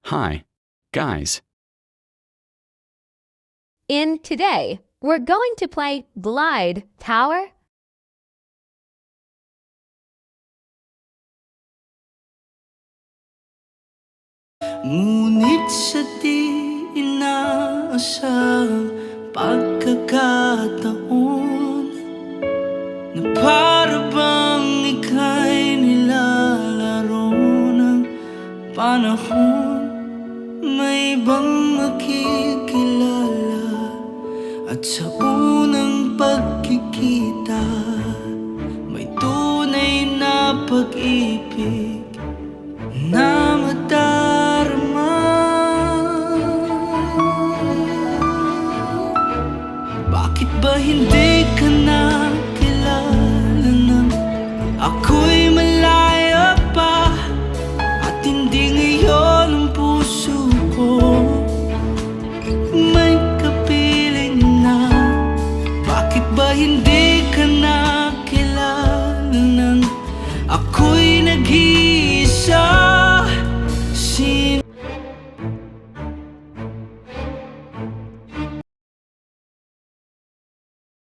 Hi, guys. In today, we're going to play Glide Tower. Ngunit sa di inaasahang pagkakataon, na para bang ika'y nilalaro ng panahon, may ibang makikilala at sa unang pagkikita